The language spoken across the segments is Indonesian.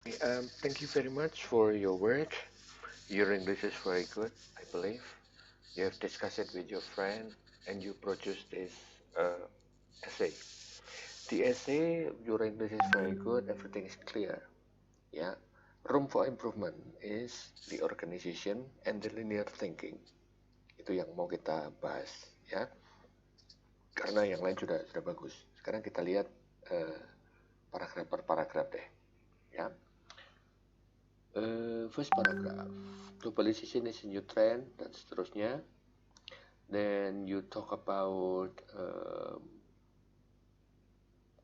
Thank you very much for your work. Your English is very good, I believe. You have discussed it with your friend and you produced this uh, essay. The essay, your English is very good, everything is clear. Yeah. Room for improvement is the organization and the linear thinking. Itu yang mau kita bahas, ya. Karena yang lain sudah bagus. Sekarang kita lihat paragraf per paragraf deh, ya. First paragraph, globalization is a new trend dan seterusnya. Then you talk about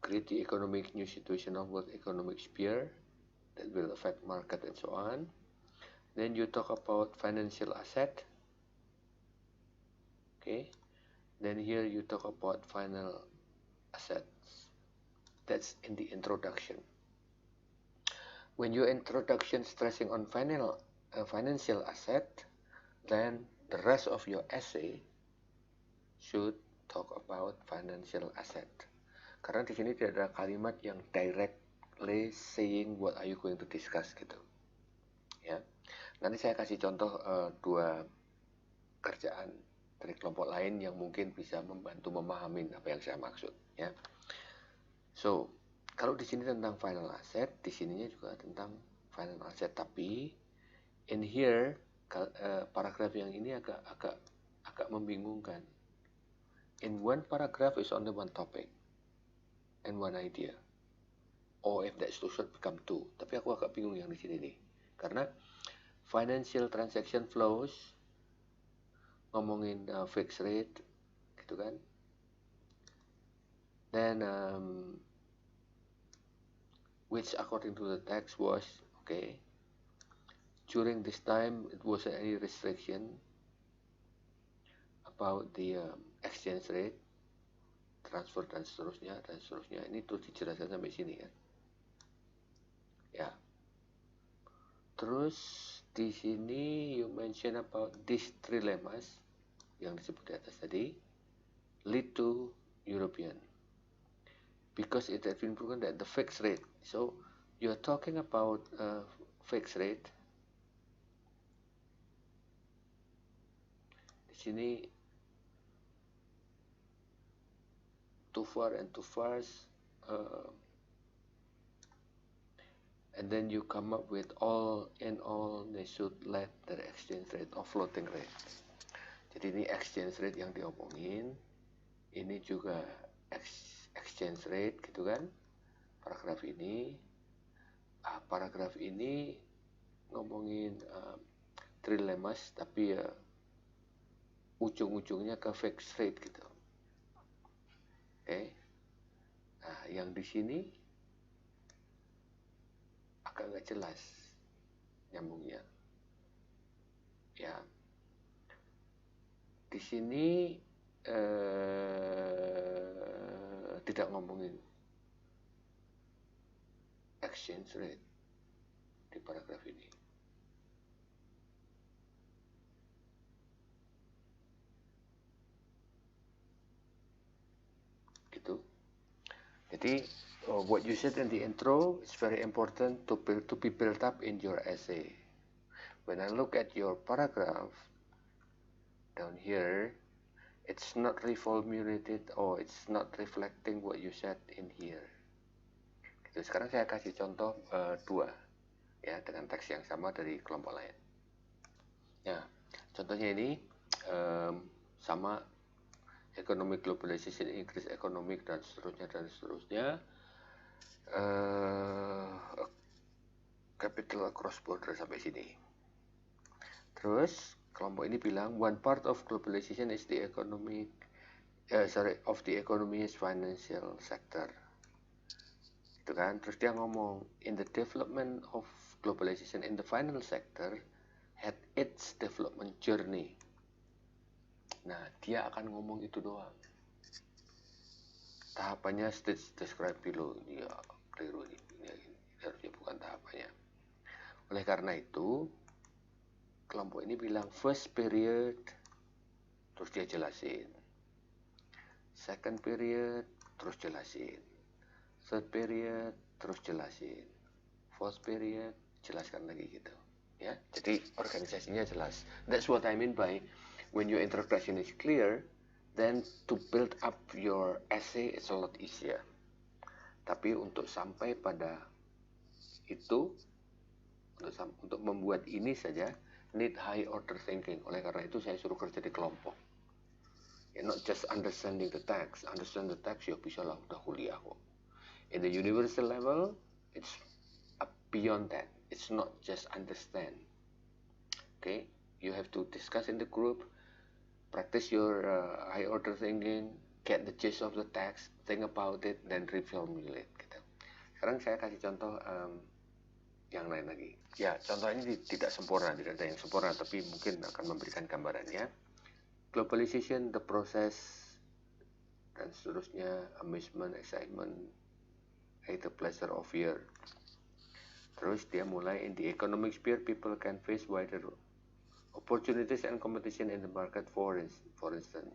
create the economic new situation of world economic sphere that will affect market and so on. Then you talk about financial asset. Okay. Then here you talk about final assets. That's in the introduction. When your introduction stressing on financial asset, then the rest of your essay should talk about financial asset. Karena di sini tidak ada kalimat yang directly saying what are you going to discuss gitu. Ya. Nanti saya kasih contoh dua kerjaan dari kelompok lain yang mungkin bisa membantu memahami apa yang saya maksud, ya. So, kalau di sini tentang final asset, di sininya juga tentang final asset, tapi in here paragraf yang ini agak membingungkan. In one paragraph is only one topic and one idea. Or if that's too short become two. Tapi aku agak bingung yang di sini nih. Karena financial transaction flows ngomongin fixed rate gitu kan. Then which according to the text was okay. During this time it wasn't any restriction about the exchange rate, transfer dan seterusnya. Ini terus dijelaskan sampai sini kan. Ya. Terus di sini you mention about these three lemmas yang disebut di atas tadi lead to European because it has been proven that the fixed rate. So you are talking about fixed rate. Di sini too far and too fast, and then you come up with all in all they should let their exchange rate or floating rate. Jadi ini exchange rate yang diomongin, ini juga exchange rate gitu kan. Paragraf ini ngomongin trilemmas tapi ya ujung-ujungnya ke fixed rate gitu. Oke. Nah, yang di sini agak nggak jelas nyambungnya. Ya. Di sini tidak ngomongin exchange rate di paragraf ini. Gitu. Jadi what you said in the intro is very important to be built up in your essay. When I look at your paragraph down here, it's not reformulated or it's not reflecting what you said in here. Gitu. Sekarang saya kasih contoh dua ya dengan teks yang sama dari kelompok lain. Ya, contohnya ini sama economic globalization, increase economic dan seterusnya. Capital across border sampai sini. Terus kelompok ini bilang one part of globalization is the economy is financial sector. Itu kan. Terus dia ngomong in the development of globalization in the final sector had its development journey. Nah, dia akan ngomong itu doang. Tahapannya stage described below. Ya, keliru nih. Ini harusnya bukan tahapannya. Oleh karena itu, kelompok ini bilang first period, terus dia jelasin. Second period, terus jelasin. Third period, terus jelasin. fourth period, jelaskan lagi gitu. Ya, jadi organisasinya jelas. That's what I mean by when your introduction is clear, then to build up your essay is a lot easier. Tapi untuk sampai pada itu, untuk membuat ini saja need high order thinking. Oleh karena itu saya suruh kerja di kelompok. Not just understanding the text. Understand the text ya bisa lah, udah kuliah kok. In the universal level, it's beyond that. It's not just understand. Okay, you have to discuss in the group, practice your high order thinking, get the gist of the text, think about it, then reformulate. Gitu. Sekarang saya kasih contoh yang lain lagi. Ya, contoh ini tidak sempurna, tidak ada yang sempurna, tapi mungkin akan memberikan gambarannya. Globalization, the process, dan seterusnya, amusement, excitement, the pleasure of fear. Terus dia mulai in the economic sphere, people can face wider opportunities and competition in the market, for instance.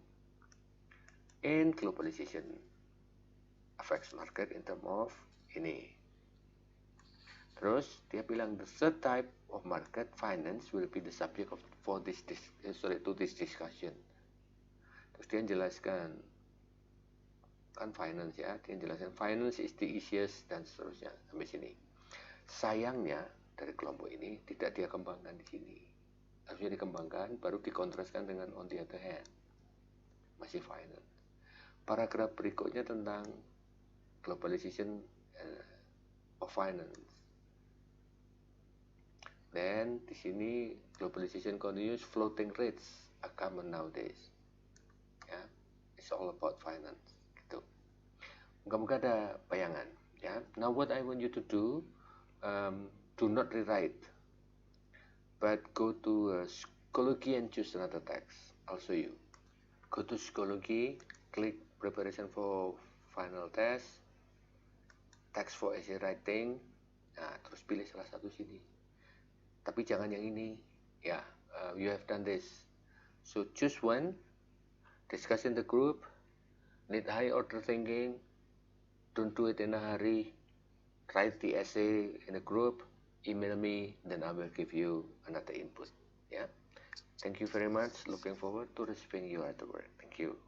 In globalization affects market in terms of ini. Terus dia bilang the third type of market, finance, will be the subject to this discussion. Terus dia jelaskan kan finance ya, dia jelaskan finance is the easiest dan seterusnya sampai sini. Sayangnya dari kelompok ini tidak dia kembangkan di sini. Harusnya dikembangkan baru dikontraskan dengan on the other hand masih finance. Paragraf berikutnya tentang globalization of finance. Dan di sini globalization continues, floating rates are common nowadays. Ya, it's all about finance. Gitu. Moga-moga ada bayangan. Ya, now what I want you to do, do not rewrite, but go to Schoology and choose another text. I'll show you. Go to Schoology, click preparation for final test, text for essay writing. Nah, terus pilih salah satu sini. Tapi jangan yang ini. Ya, you have done this. So choose one, discuss in the group, need high order thinking, don't do it in a hurry, write the essay in a group, email me, then I will give you another input. Yeah. Thank you very much. Looking forward to receiving your artwork. Thank you.